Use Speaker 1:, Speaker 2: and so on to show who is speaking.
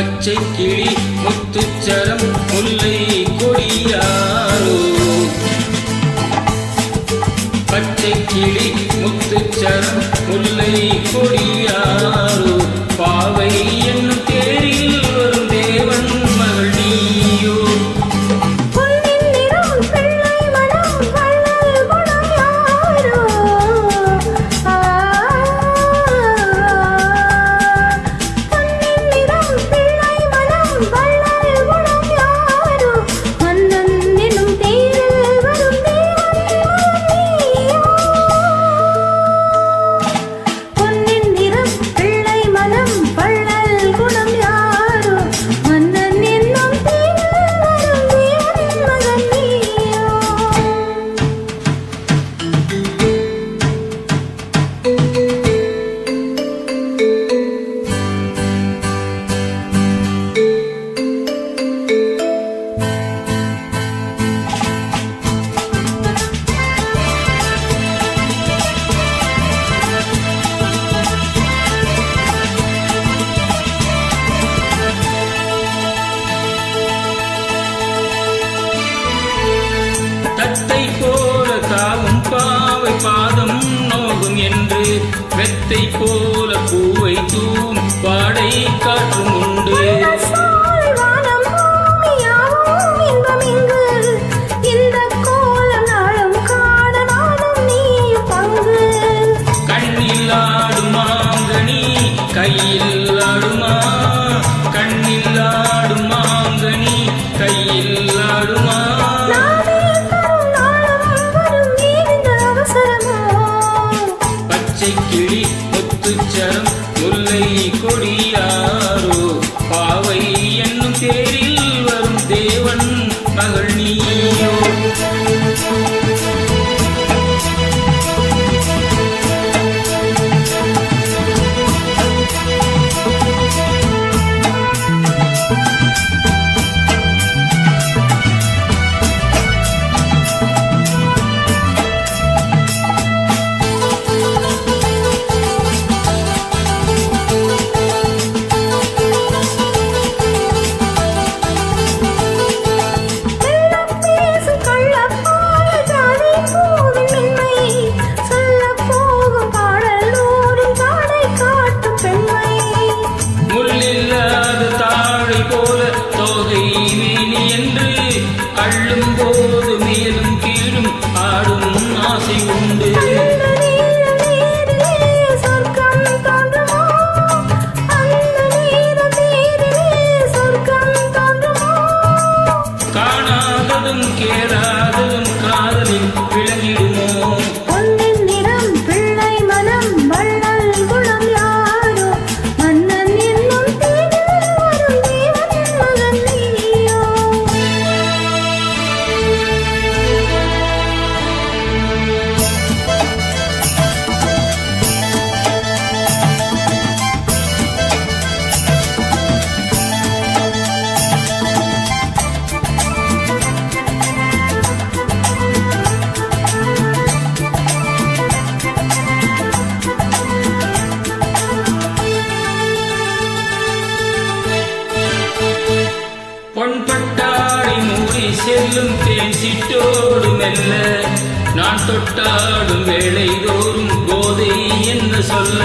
Speaker 1: பச்சை கிளி முத்துச்சரம் முல்லை கொடியாரோ பச்சை கிளி முத்துச்சரம் முல்லை கொடியாரோ பாவை என்னும் தேரில் வரும் தேவன் மகள் நீயோ தத்தை போல தாவும் பாவை பாதம் நோகும் என்று வெத்தை போல பூவை தூம் பாடை காற்றும் உண்டு கண்ணில் ஆடுமாங்கனி கையில் ஆடுமா கண்ணில் ஆடுமாங்கனி கையில் ஆடுமா கிளி முத்துச்சரம் முல்லை கொடியாரோ பாவை என்னும் தேரில் வரும் தேவன் மகள் நீயோ அள்ளும் போது மேலும் கீழும் ஆடும் ஆசை உண்டு காணாததும் கேளாததும் காதலில் விளங்கிடுமோ பொன்பட்டாடை மூடி செல்லும் தேன் சிட்டோடு மெல்ல நான் தொட்டாடும் வேளை தோறும் போதை என்ன சொல்ல